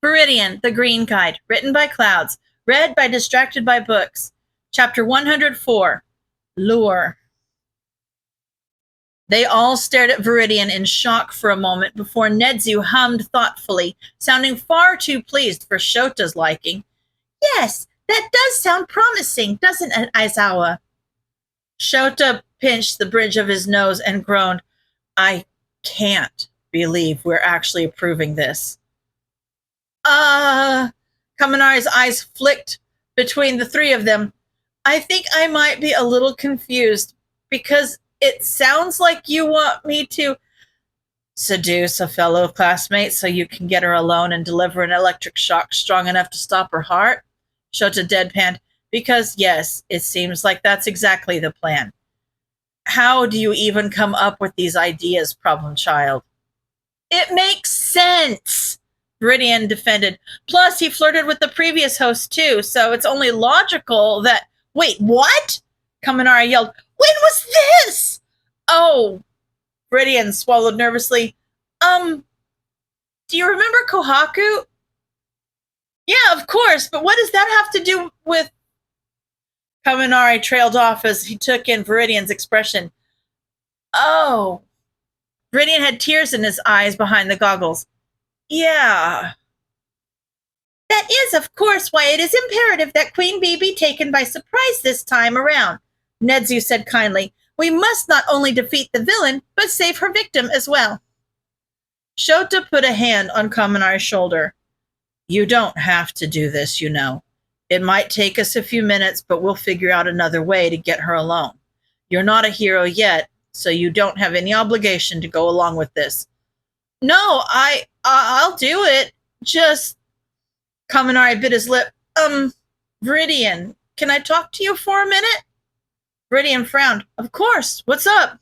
Viridian, the Green Guide, written by Clouds, read by Distracted by Books. Chapter 104, Lure. They all stared at Viridian in shock for a moment before Nedzu hummed thoughtfully, sounding far too pleased for Shota's liking. Yes, that does sound promising, doesn't it, Aizawa? Shota pinched the bridge of his nose and groaned. I can't believe we're actually approving this. Kaminari's eyes flicked between the three of them. I think I might be a little confused because it sounds like you want me to seduce a fellow classmate so you can get her alone and deliver an electric shock strong enough to stop her heart? Shota deadpanned. Because, yes, it seems like that's exactly the plan. How do you even come up with these ideas, problem child? It makes sense, Viridian defended. Plus, he flirted with the previous host, too, so it's only logical that... Wait, what? Kaminari yelled. When was this? Oh, Viridian swallowed nervously. Do you remember Kohaku? Yeah, of course, but what does that have to do with... Kaminari trailed off as he took in Viridian's expression. Oh. Viridian had tears in his eyes behind the goggles. Yeah. That is, of course, why it is imperative that Queen Bee be taken by surprise this time around, Nedzu said kindly. We must not only defeat the villain, but save her victim as well. Shota put a hand on Kaminari's shoulder. You don't have to do this, you know. It might take us a few minutes, but we'll figure out another way to get her alone. You're not a hero yet, so you don't have any obligation to go along with this. No, I'll do it. Just... Kaminari bit his lip. Viridian, can I talk to you for a minute? Viridian frowned. Of course. What's up?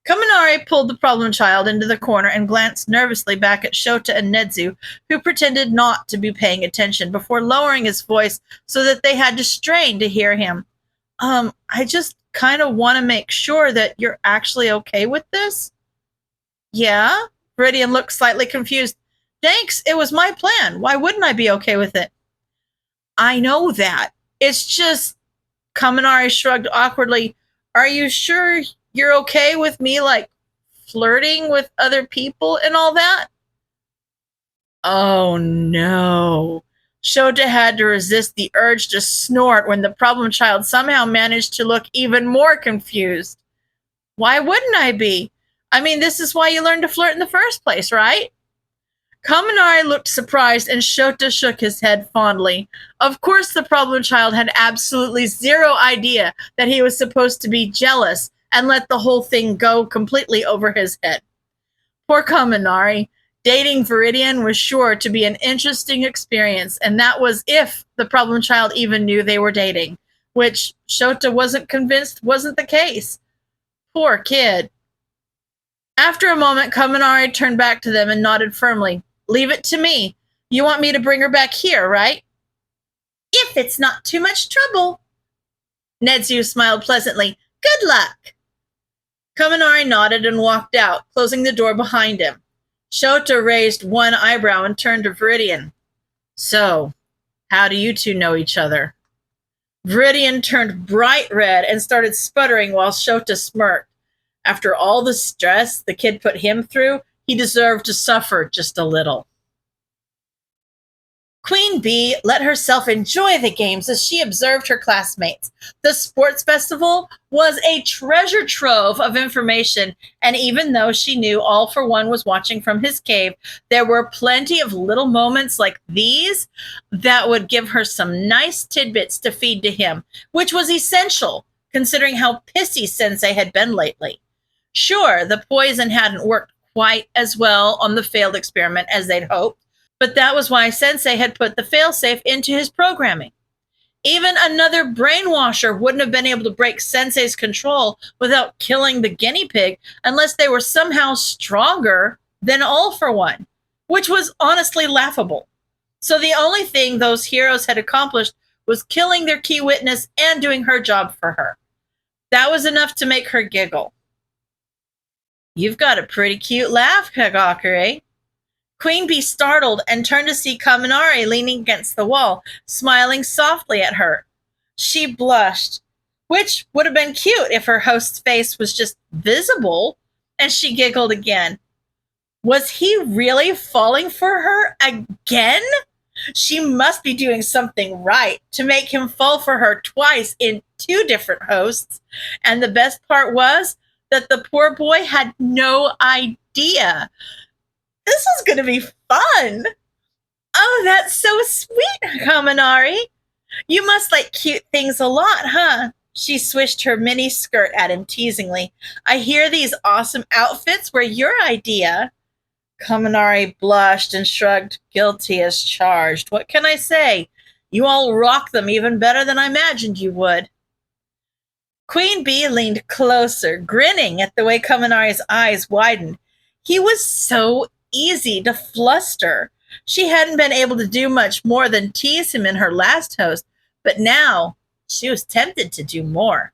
Kaminari pulled the problem child into the corner and glanced nervously back at Shota and Nedzu, who pretended not to be paying attention before lowering his voice so that they had to strain to hear him. I just kind of want to make sure that you're actually okay with this? Yeah? Viridian looked slightly confused. Thanks, it was my plan. Why wouldn't I be okay with it? I know that. It's just... Kaminari shrugged awkwardly. Are you sure you're okay with me, like, flirting with other people and all that? Oh, no. Shota had to resist the urge to snort when the problem child somehow managed to look even more confused. Why wouldn't I be? I mean, this is why you learned to flirt in the first place, right? Kaminari looked surprised and Shota shook his head fondly. Of course the problem child had absolutely zero idea that he was supposed to be jealous and let the whole thing go completely over his head. Poor Kaminari. Dating Viridian was sure to be an interesting experience, and that was if the problem child even knew they were dating, which Shota wasn't convinced wasn't the case. Poor kid. After a moment, Kaminari turned back to them and nodded firmly. Leave it to me. You want me to bring her back here, right? If it's not too much trouble. Nedzu smiled pleasantly. Good luck. Kaminari nodded and walked out, closing the door behind him. Shota raised one eyebrow and turned to Viridian. So, how do you two know each other? Viridian turned bright red and started sputtering while Shota smirked. After all the stress the kid put him through, he deserved to suffer just a little. Queen Bee let herself enjoy the games as she observed her classmates. The sports festival was a treasure trove of information, and even though she knew All for One was watching from his cave, there were plenty of little moments like these that would give her some nice tidbits to feed to him, which was essential, considering how pissy Sensei had been lately. Sure, the poison hadn't worked quite as well on the failed experiment as they'd hoped, but that was why Sensei had put the failsafe into his programming. Even another brainwasher wouldn't have been able to break Sensei's control without killing the guinea pig unless they were somehow stronger than All for One, which was honestly laughable. So the only thing those heroes had accomplished was killing their key witness and doing her job for her. That was enough to make her giggle. You've got a pretty cute laugh, Kagakure. Queen Bee startled and turned to see Kaminari leaning against the wall, smiling softly at her. She blushed, which would have been cute if her host's face was just visible, and she giggled again. Was he really falling for her again? She must be doing something right to make him fall for her twice in two different hosts. And the best part was that the poor boy had no idea. This is going to be fun. Oh, that's so sweet, Kaminari. You must like cute things a lot, huh? She swished her mini skirt at him teasingly. I hear these awesome outfits were your idea. Kaminari blushed and shrugged, guilty as charged. What can I say? You all rock them even better than I imagined you would. Queen Bee leaned closer, grinning at the way Kaminari's eyes widened. He was so easy to fluster. She hadn't been able to do much more than tease him in her last host, but now she was tempted to do more.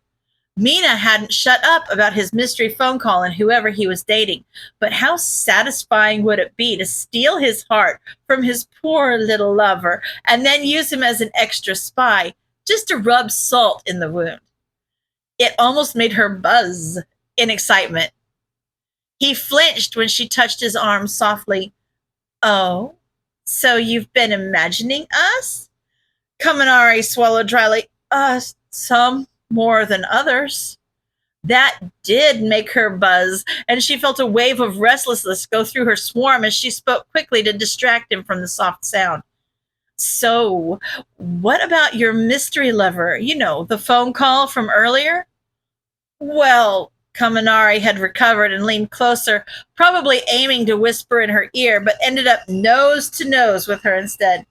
Mina hadn't shut up about his mystery phone call and whoever he was dating, but how satisfying would it be to steal his heart from his poor little lover and then use him as an extra spy, just to rub salt in the wound? It almost made her buzz in excitement. He flinched when she touched his arm softly. Oh, so you've been imagining us? Kaminari swallowed dryly. Some more than others. That did make her buzz, and she felt a wave of restlessness go through her swarm as she spoke quickly to distract him from the soft sound. So, what about your mystery lover? You know, the phone call from earlier? Well, Kaminari had recovered and leaned closer, probably aiming to whisper in her ear, but ended up nose to nose with her instead.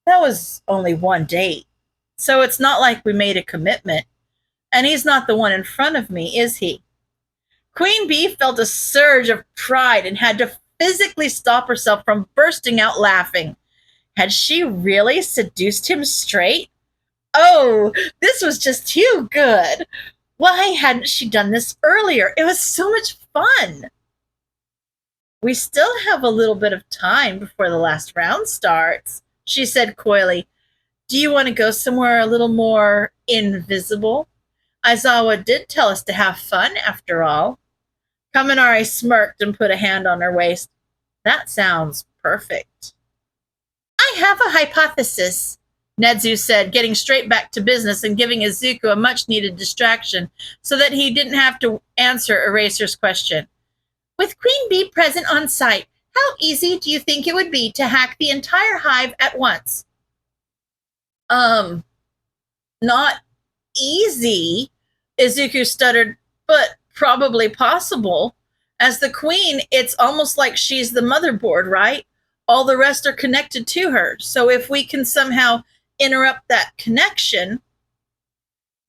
That was only one date, so it's not like we made a commitment. And he's not the one in front of me, is he? Queen Bee felt a surge of pride and had to physically stop herself from bursting out laughing. Had she really seduced him straight? Oh, this was just too good. Why hadn't she done this earlier? It was so much fun. We still have a little bit of time before the last round starts, she said coyly. Do you want to go somewhere a little more invisible? Aizawa did tell us to have fun, after all. Kaminari smirked and put a hand on her waist. That sounds perfect. I have a hypothesis, Nedzu said, getting straight back to business and giving Izuku a much-needed distraction so that he didn't have to answer Eraser's question. With Queen Bee present on site, how easy do you think it would be to hack the entire hive at once? Not easy, Izuku stuttered, but probably possible. As the queen, it's almost like she's the motherboard, right? All the rest are connected to her. So if we can somehow interrupt that connection,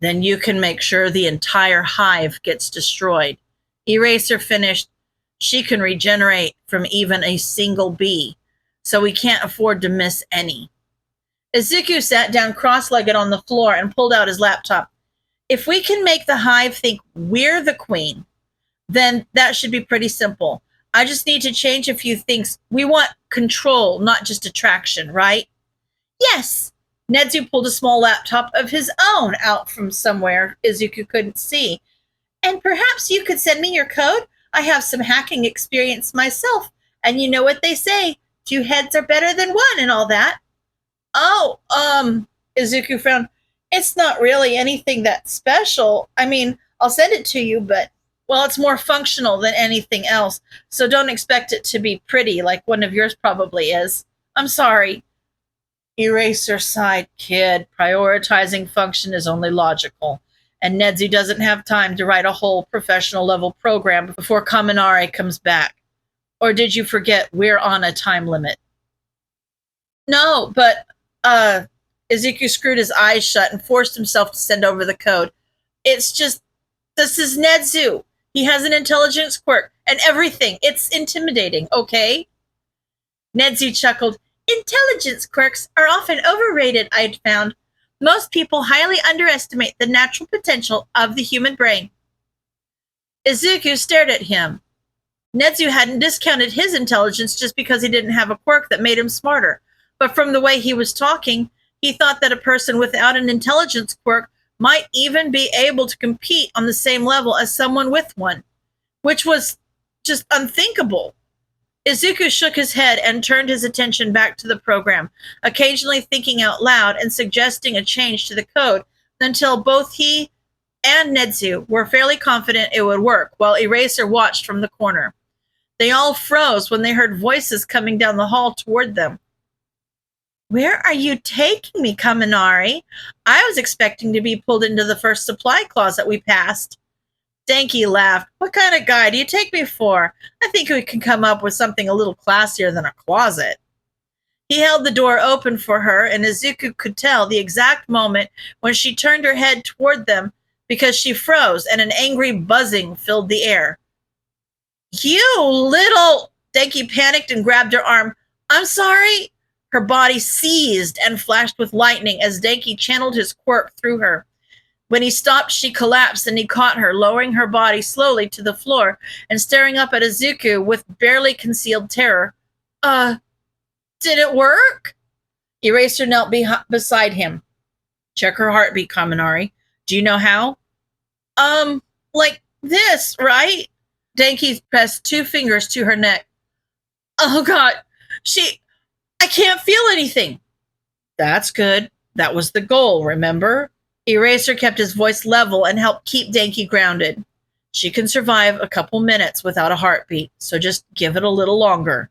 then you can make sure the entire hive gets destroyed. Eraser finished. She can regenerate from even a single bee, so we can't afford to miss any. Izuku sat down cross-legged on the floor and pulled out his laptop. If we can make the hive think we're the queen, then that should be pretty simple. I just need to change a few things. We want control, not just attraction, right? Yes. Nedzu pulled a small laptop of his own out from somewhere Izuku couldn't see. And perhaps you could send me your code? I have some hacking experience myself, and you know what they say, 2 heads are better than 1 and all that. Oh, Izuku frowned. It's not really anything that special. I mean, I'll send it to you, but, well, it's more functional than anything else, so don't expect it to be pretty like one of yours probably is. I'm sorry. Eraser sighed. Kid, prioritizing function is only logical, and Nedzu doesn't have time to write a whole professional-level program before Kaminari comes back. Or did you forget we're on a time limit? No, but, Izuku screwed his eyes shut and forced himself to send over the code. It's just, this is Nedzu. He has an intelligence quirk and everything. It's intimidating, okay? Nedzu chuckled. Intelligence quirks are often overrated, I'd found. Most people highly underestimate the natural potential of the human brain. Izuku stared at him. Netsu hadn't discounted his intelligence just because he didn't have a quirk that made him smarter. But from the way he was talking, he thought that a person without an intelligence quirk might even be able to compete on the same level as someone with one, which was just unthinkable. Izuku shook his head and turned his attention back to the program, occasionally thinking out loud and suggesting a change to the code until both he and Netsu were fairly confident it would work, while Eraser watched from the corner. They all froze when they heard voices coming down the hall toward them. "Where are you taking me, Kaminari? I was expecting to be pulled into the first supply closet we passed." Denki laughed. "What kind of guy do you take me for? I think we can come up with something a little classier than a closet." He held the door open for her, and Izuku could tell the exact moment when she turned her head toward them because she froze and an angry buzzing filled the air. "You little..." Denki panicked and grabbed her arm. "I'm sorry." Her body seized and flashed with lightning as Denki channeled his quirk through her. When he stopped, she collapsed and he caught her, lowering her body slowly to the floor and staring up at Izuku with barely concealed terror. Did it work?" Eraser knelt beside him. "Check her heartbeat, Kaminari. Do you know how?" Like this, right?" Denki pressed 2 fingers to her neck. "Oh God, I can't feel anything." "That's good. That was the goal, remember?" Eraser kept his voice level and helped keep Denki grounded. "She can survive a couple minutes without a heartbeat, so just give it a little longer."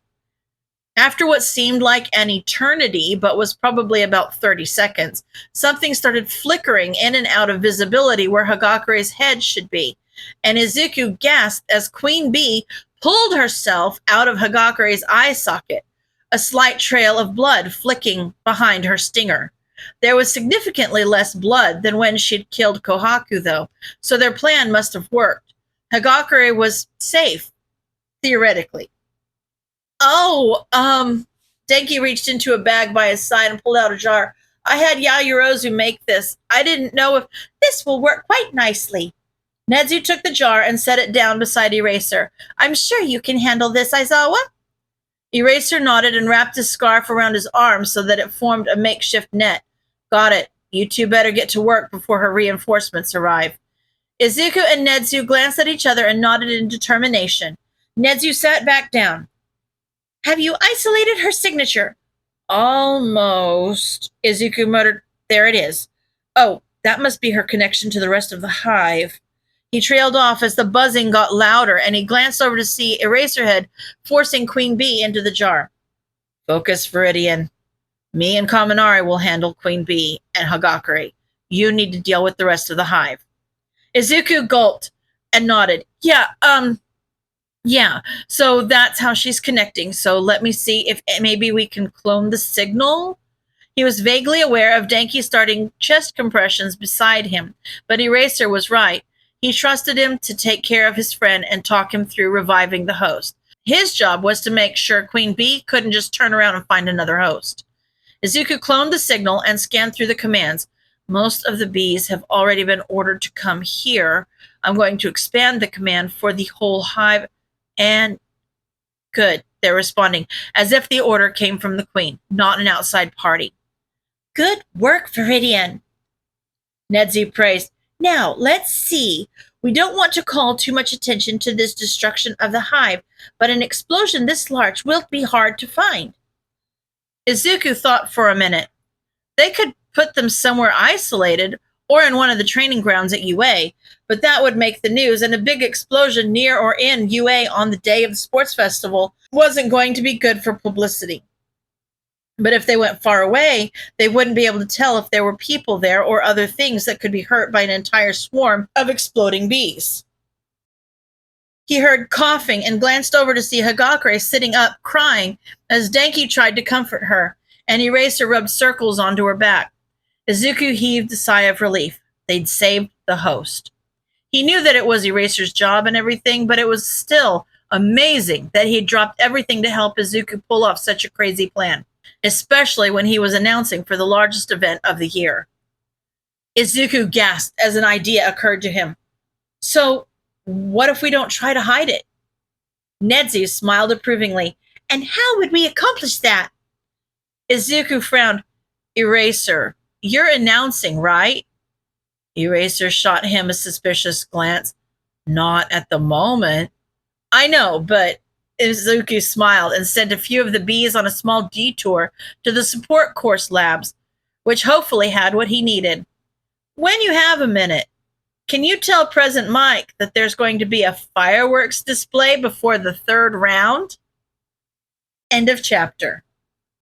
After what seemed like an eternity, but was probably about 30 seconds, something started flickering in and out of visibility where Hagakure's head should be, and Izuku gasped as Queen Bee pulled herself out of Hagakure's eye socket, a slight trail of blood flicking behind her stinger. There was significantly less blood than when she'd killed Kohaku, though, so their plan must have worked. Hagakure was safe, theoretically. "Oh, Denki reached into a bag by his side and pulled out a jar. "I had Yayorozu make this. I didn't know if this will work quite nicely." Netsu took the jar and set it down beside Eraser. "I'm sure you can handle this, Aizawa." Eraser nodded and wrapped his scarf around his arm so that it formed a makeshift net. "Got it. You two better get to work before her reinforcements arrive." Izuku and Netsu glanced at each other and nodded in determination. Netsu sat back down. "Have you isolated her signature?" "Almost," Izuku muttered. "There it is. Oh, that must be her connection to the rest of the hive." He trailed off as the buzzing got louder, and he glanced over to see Eraserhead forcing Queen Bee into the jar. "Focus, Viridian. Me and Kaminari will handle Queen Bee and Hagakure. You need to deal with the rest of the hive." Izuku gulped and nodded. Yeah, so that's how she's connecting. So let me see if maybe we can clone the signal." He was vaguely aware of Denki starting chest compressions beside him, but Eraser was right. He trusted him to take care of his friend and talk him through reviving the host. His job was to make sure Queen Bee couldn't just turn around and find another host. Izuku cloned the signal and scanned through the commands. "Most of the bees have already been ordered to come here. I'm going to expand the command for the whole hive." And good, they're responding, as if the order came from the Queen, not an outside party. "Good work, Viridian," Netsu praised. "Now, let's see. We don't want to call too much attention to this destruction of the hive, but an explosion this large will be hard to find." Izuku thought for a minute. They could put them somewhere isolated or in one of the training grounds at UA, but that would make the news, and a big explosion near or in UA on the day of the sports festival wasn't going to be good for publicity. But if they went far away, they wouldn't be able to tell if there were people there or other things that could be hurt by an entire swarm of exploding bees. He heard coughing and glanced over to see Hagakure sitting up, crying, as Denki tried to comfort her, and Eraser rubbed circles onto her back. Izuku heaved a sigh of relief. They'd saved the host. He knew that it was Eraser's job and everything, but it was still amazing that he'd dropped everything to help Izuku pull off such a crazy plan, especially when he was announcing for the largest event of the year. Izuku gasped as an idea occurred to him. "So, what if we don't try to hide it?" Nedzu smiled approvingly. And how would we accomplish that? Izuku frowned. Eraser, you're announcing, right? Eraser shot him a suspicious glance. Not at the moment. I know, but Izuku smiled and sent a few of the bees on a small detour to the support course labs, which hopefully had what he needed. When you have a minute, can you tell President Mike that there's going to be a fireworks display before the third round? End of chapter.